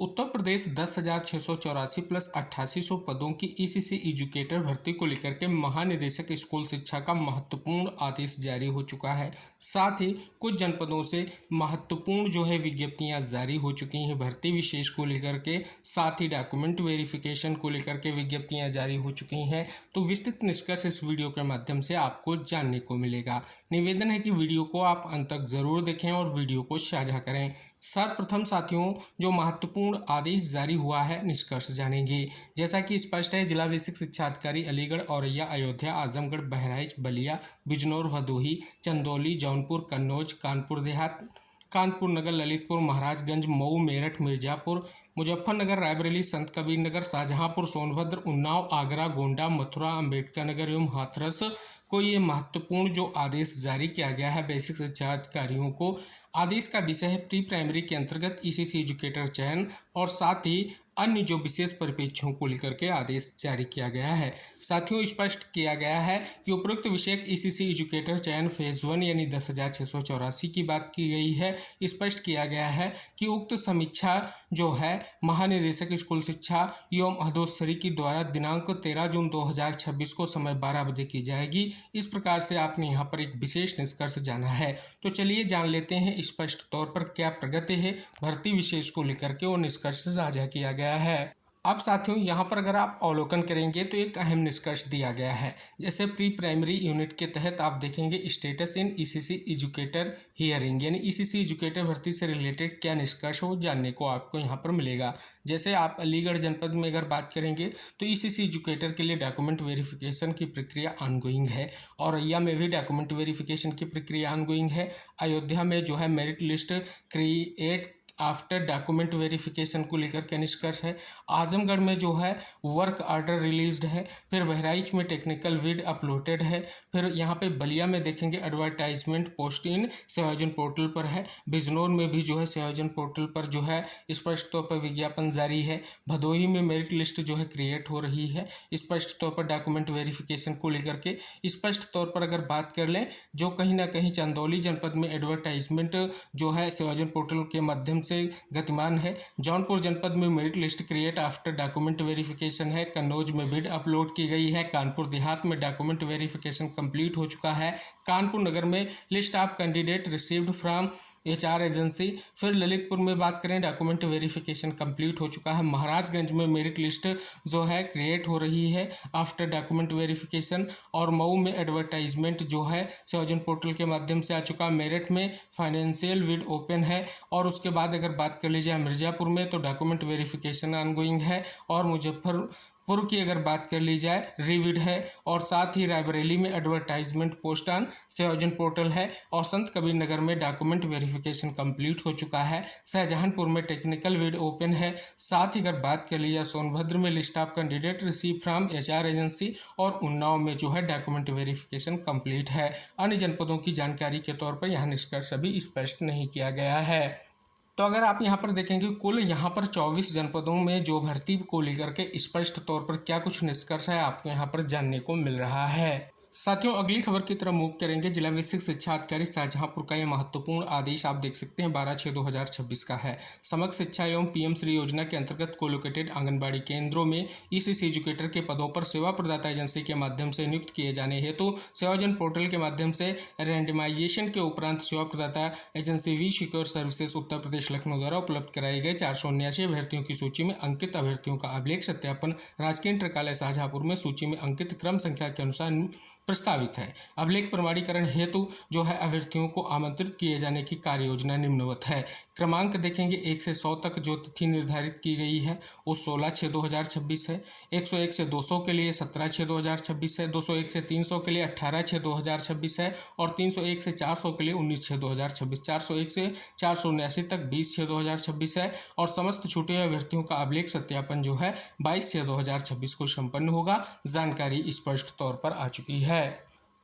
Uttar Pradesh 10,684 plus 8800 पदों की ECC educator भर्ती को लेकर के महानिदेशक स्कूल शिक्षा का महत्वपूर्ण आदेश जारी हो चुका है। साथ ही कुछ जनपदों से महत्वपूर्ण जो है विज्ञप्तियां जारी हो चुकी हैं भर्ती विशेष को लेकर के। साथ ही डॉक्यूमेंट वेरिफिकेशन को लेकर के विज्ञप्तियां जारी हो चुकी हैं। तो विस्तृत निष्कर्ष इस वीडियो के माध्यम से आपको जानने को मिलेगा। निवेदन है कि वीडियो को आप अंत तक जरूर देखें और वीडियो को साझा करें। सर्वप्रथम साथियों, जो महत्वपूर्ण आदेश जारी हुआ है निष्कर्ष जानेंगे। जैसा कि स्पष्ट है, जिला बेसिक शिक्षा अधिकारी अलीगढ़, औरैया, अयोध्या, आजमगढ़, बहराइच, बलिया, बिजनौर, भदोही, चंदौली, जौनपुर, कन्नौज, कानपुर देहात, कानपुर नगर, ललितपुर, महाराजगंज, मऊ, मेरठ, मिर्जापुर, मुजफ्फरनगर, रायबरेली, संत कबीर नगर, शाहजहांपुर, सोनभद्र, उन्नाव, आगरा, गोंडा, मथुरा, अंबेडकर नगर एवं हाथरस को ये महत्वपूर्ण जो आदेश जारी किया गया है बेसिक शिक्षा अधिकारियों को। आदेश का विषय है प्री प्राइमरी के अंतर्गत ईसीसी एजुकेटर चयन और साथ ही अन्य जो विशेष परिप्रेक्ष्यों को लेकर के आदेश जारी किया गया है। साथियों, स्पष्ट किया गया है कि उपरोक्त विषयक ईसीसी एजुकेटर चयन फेज 1 यानी 10,684 की बात की गई है। स्पष्ट किया गया है कि उक्त समीक्षा जो है महानिदेशक स्कूल शिक्षा एवं अधोसरी की द्वारा दिनांक 13 जून 2026 को समय 12 बजे की जाएगी। इस प्रकार से आपने यहाँ पर एक विशेष निष्कर्ष जाना है। तो चलिए जान लेते हैं स्पष्ट तौर पर क्या प्रगति है भर्ती विशेष को लेकर के, वो निष्कर्ष साझा किया गया है। अब साथियों, यहाँ पर अगर आप अवलोकन करेंगे तो एक अहम निष्कर्ष दिया गया है। जैसे प्री प्राइमरी यूनिट के तहत आप देखेंगे status in ECC educator hearing, यानी ईसीसी एजुकेटर भर्ती से रिलेटेड क्या निष्कर्ष हो जानने को आपको यहाँ पर मिलेगा। जैसे आप अलीगढ़ जनपद में अगर बात करेंगे तो ईसीसी एजुकेटर के लिए डॉक्यूमेंट वेरिफिकेशन की प्रक्रिया ऑनगोइंग है। औरैया में भी डॉक्यूमेंट वेरिफिकेशन की प्रक्रिया ऑनगोइंग है। अयोध्या में जो है merit list create after document verification को लेकर के निष्कर्ष है। आजमगढ़ में जो है वर्क ऑर्डर रिलीज्ड है। फिर बहराइच में टेक्निकल विड अपलोडेड है। फिर यहाँ पे बलिया में देखेंगे एडवर्टाइजमेंट पोस्ट इन सेवायोजन पोर्टल पर है। बिजनौर में भी जो है सेवायोजन पोर्टल पर जो है स्पष्ट तौर पर विज्ञापन जारी है। भदोही में मेरिट लिस्ट जो है क्रिएट हो रही है स्पष्ट तौर पर डॉक्यूमेंट वेरिफिकेशन को लेकर के। स्पष्ट तौर पर अगर बात कर लें, जो कहीं ना कहीं चंदौली जनपद में एडवर्टाइजमेंट जो है सेवायोजन पोर्टल के माध्यम से गतिमान है। जौनपुर जनपद में merit list create after document verification है। कन्नौज में बिड अपलोड की गई है। कानपुर देहात में डॉक्यूमेंट वेरिफिकेशन कंप्लीट हो चुका है। कानपुर नगर में list of candidate received from HR agency. फिर ललितपुर में बात करें डॉक्यूमेंट वेरिफिकेशन कंप्लीट हो चुका है। महाराजगंज में मेरिट लिस्ट जो है क्रिएट हो रही है आफ्टर डॉक्यूमेंट वेरिफिकेशन। और मऊ में एडवर्टाइजमेंट जो है सेवायोजन पोर्टल के माध्यम से आ चुका। मेरठ में फाइनेंशियल विड ओपन है। और उसके बाद अगर बात कर ली जाए मिर्जापुर में तो डॉक्यूमेंट वेरिफिकेशन ऑनगोइंग है। और मुजफ्फरपुर की अगर बात कर ली जाए रिविड है। और साथ ही रायबरेली में एडवर्टाइजमेंट पोस्ट ऑन सेवायोजन पोर्टल है। और संत कबीर नगर में डॉक्यूमेंट वेरिफिकेशन कंप्लीट हो चुका है। शाहजहांपुर में टेक्निकल विड ओपन है। साथ ही अगर बात कर ली जाए सोनभद्र में list of candidate receive from HR agency. और उन्नाव में जो है डॉक्यूमेंट वेरिफिकेशन कंप्लीट है। अन्य जनपदों की जानकारी के तौर पर यहाँ निष्कर्ष अभी स्पष्ट नहीं किया गया है। तो अगर आप यहाँ पर देखेंगे कुल यहाँ पर 24 जनपदों में जो भर्ती को लेकर के स्पष्ट तौर पर क्या कुछ निष्कर्ष है आपको यहाँ पर जानने को मिल रहा है। साथियों, अगली खबर की तरफ मूव करेंगे। जिला बेसिक शिक्षा अधिकारी शाहजहांपुर का यह महत्वपूर्ण आदेश आप देख सकते हैं 12/6/2026 का है। समग्र शिक्षा एवं पीएम श्री योजना के अंतर्गत कोलोकेटेड आंगनबाड़ी केंद्रों में ईसीसी एजुकेटर के पदों पर सेवा प्रदाता एजेंसी के माध्यम से नियुक्त किए जाने हेतु सेवायोजन पोर्टल के माध्यम से रैंडमाइजेशन के उपरांत सेवा प्रदाता agency we secure services Uttar Pradesh Lucknow द्वारा उपलब्ध कराए गए 479 अभ्यर्थियों की सूची में अंकित अभ्यर्थियों का अभिलेख सत्यापन राजकीय इंटर कॉलेज शाहजहांपुर में सूची में अंकित क्रम संख्या के अनुसार प्रस्तावित है। अभिलेख प्रमाणीकरण हेतु जो है अभ्यर्थियों को आमंत्रित किए जाने की कार्य योजना निम्नवत है। क्रमांक देखेंगे 1 से 100 तक जो तिथि निर्धारित की गई है वो 16/6/2026 है। 101 से 200 के लिए 17/6/2026 है। 201 से 300 के लिए 18/6/2026 है। और 301 से 400 के लिए 19/6/2026। 401 से 479 तक 20/6/2026 है। और समस्त छूटे हुए अभ्यर्थियों का अभिलेख सत्यापन जो है 22/6/2026 को संपन्न होगा। जानकारी स्पष्ट तौर पर आ चुकी है।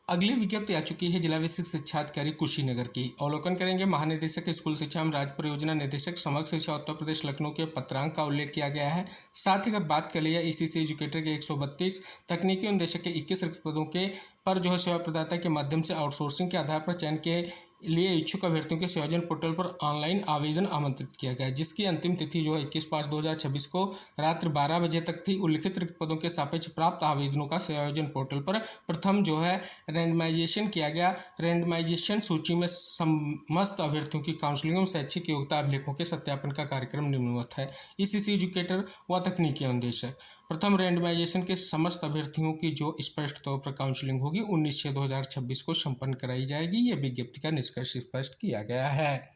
अगली विज्ञप्ति आ चुकी है जिला बेसिक शिक्षा अधिकारी कुशीनगर की। अवलोकन करेंगे महानिदेशक स्कूल शिक्षा एवं राज्य परियोजना निदेशक समग्र शिक्षा उत्तर प्रदेश लखनऊ के पत्रांक का उल्लेख किया गया है। साथ ही अगर बात कर लिया ईसीसी एजुकेटर के 132, तकनीकी निदेशक के 21 रिक्त पदों के पर जो है सेवा प्रदाता के माध्यम से आउटसोर्सिंग के आधार पर चयन के लिए इच्छुक अभ्यर्थियों के संयोजन पोर्टल पर ऑनलाइन आवेदन आमंत्रित किया गया है, जिसकी अंतिम तिथि जो है 21/5/2026 को रात्रि 12 बजे तक थी। उल्लिखित रिक्त पदों के सापेक्ष प्राप्त आवेदनों का संयोजन पोर्टल पर प्रथम जो है रैंडमाइजेशन किया गया। रैंडमाइजेशन सूची में समस्त अभ्यर्थियों की काउंसलिंग एवं शैक्षिक योग्यता अभिलेखों के सत्यापन का कार्यक्रम निम्नवत है। ईसीसी एजुकेटर व तकनीकी अनुदेशक प्रथम रैंडमाइजेशन के समस्त अभ्यर्थियों की जो स्पष्ट तौर पर काउंसलिंग होगी 19/6/2026 को संपन्न कराई जाएगी। यह विज्ञप्ति का निष्कर्ष स्पष्ट किया गया है।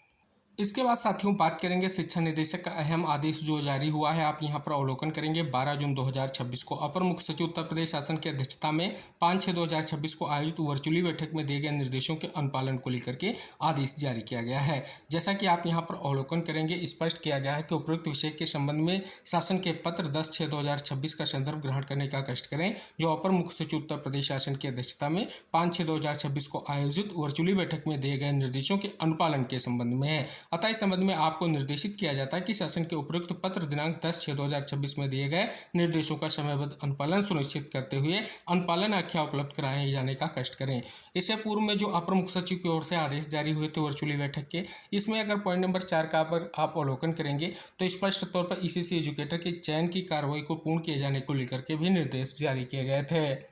इसके बाद साथियों बात करेंगे शिक्षा निदेशक का अहम आदेश जो जारी हुआ है। आप यहां पर अवलोकन करेंगे 12 जून 2026 को अपर मुख्य सचिव उत्तर प्रदेश शासन की अध्यक्षता में 5/6/2026 को आयोजित वर्चुअली बैठक में दिए गए निर्देशों के अनुपालन को लेकर के आदेश जारी किया गया है। जैसा कि आप यहां पर अवलोकन करेंगे स्पष्ट किया गया है कि उपरोक्त विषय के संबंध में शासन के पत्र 10/6/2026 का संदर्भ ग्रहण करने का कष्ट करें, जो अपर मुख्य सचिव उत्तर प्रदेश शासन की अध्यक्षता में 5/6/2026 को आयोजित वर्चुअली बैठक में दिए गए निर्देशों के अनुपालन के संबंध में है। अतः इस संबंध में आपको निर्देशित किया जाता है कि शासन के उपयुक्त पत्र दिनांक 10/6/2026 में दिए गए निर्देशों का समयबद्ध अनुपालन सुनिश्चित करते हुए अनुपालन आख्या उपलब्ध कराए जाने का कष्ट करें। इससे पूर्व में जो अपर मुख्य सचिव की ओर से आदेश जारी हुए थे वर्चुअली बैठक के, इसमें अगर पॉइंट नंबर 4 का आप अवलोकन करेंगे तो स्पष्ट तौर पर ईसीसी एजुकेटर के चयन की कार्रवाई को पूर्ण किए जाने को लेकर के भी निर्देश जारी किए गए थे।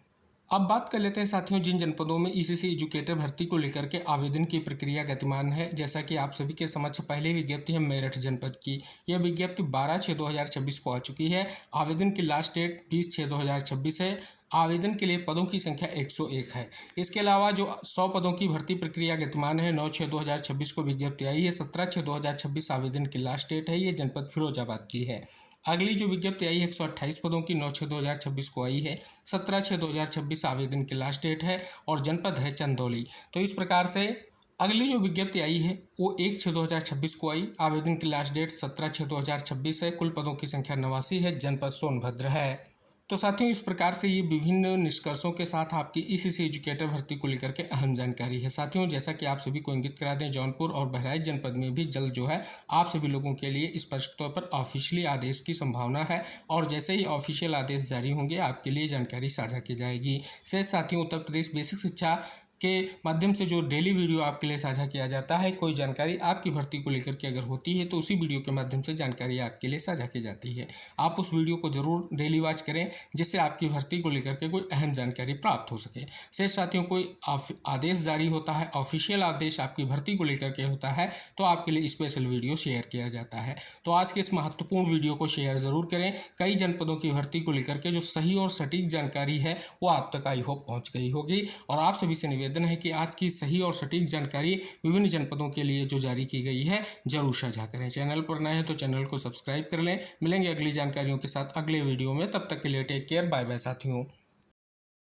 अब बात कर लेते हैं साथियों जिन जनपदों में ईसीसी एजुकेटर भर्ती को लेकर के आवेदन की प्रक्रिया गतिमान है। जैसा कि आप सभी के समक्ष पहली विज्ञप्ति है मेरठ जनपद की। यह विज्ञप्ति 12/6/2026 को आ चुकी है। आवेदन की लास्ट डेट 20/6/2026 है। आवेदन के लिए पदों की संख्या 101 है। इसके अलावा जो 100 पदों की भर्ती प्रक्रिया गतिमान है 9/6/2026 को विज्ञप्ति आई है। 17/6/2026 आवेदन की लास्ट डेट है। ये जनपद फिरोजाबाद की है। अगली जो विज्ञप्ति आई है 128 पदों की 9/6/2026 को आई है। 17/6/2026 आवेदन की लास्ट डेट है और जनपद है चंदौली। तो इस प्रकार से अगली जो विज्ञप्ति आई है वो 1/6/2026 को आई। आवेदन की लास्ट डेट 17/6/2026 है। कुल पदों की संख्या 89 है। जनपद सोनभद्र है। तो साथियों इस प्रकार से ये विभिन्न निष्कर्षों के साथ आपकी ईसीसी एजुकेटर भर्ती को लेकर के अहम जानकारी है। साथियों जैसा कि आप सभी को इंगित करा दें जौनपुर और बहराइच जनपद में भी जल्द जो है आप सभी लोगों के लिए स्पष्ट तौर पर ऑफिशियली आदेश की संभावना है और जैसे ही ऑफिशियल आदेश जारी होंगे आपके लिए जानकारी साझा की जाएगी। शेष साथियों उत्तर प्रदेश बेसिक शिक्षा के माध्यम से जो डेली वीडियो आपके लिए साझा किया जाता है, कोई जानकारी आपकी भर्ती को लेकर के अगर होती है तो उसी वीडियो के माध्यम से जानकारी आपके लिए साझा की जाती है। आप उस वीडियो को जरूर डेली वॉच करें जिससे आपकी भर्ती को लेकर के कोई अहम जानकारी प्राप्त हो सके। शेष साथियों कोई आदेश जारी होता है, ऑफिशियल आदेश आपकी भर्ती को लेकर के होता है तो आपके लिए स्पेशल वीडियो शेयर किया जाता है। तो आज के इस महत्वपूर्ण वीडियो को शेयर जरूर करें। कई जनपदों की भर्ती को लेकर के जो सही और सटीक जानकारी है वो आप तक आई होप पहुँच गई होगी और आप सभी से निवेदन है कि आज की सही और सटीक जानकारी विभिन्न जनपदों के लिए जो जारी की गई है जरूर साझा करें। चैनल पर नए हैं तो चैनल को सब्सक्राइब कर लें। मिलेंगे अगली जानकारियों के साथ अगले वीडियो में, तब तक के लिए टेक केयर, बाय बाय साथियों।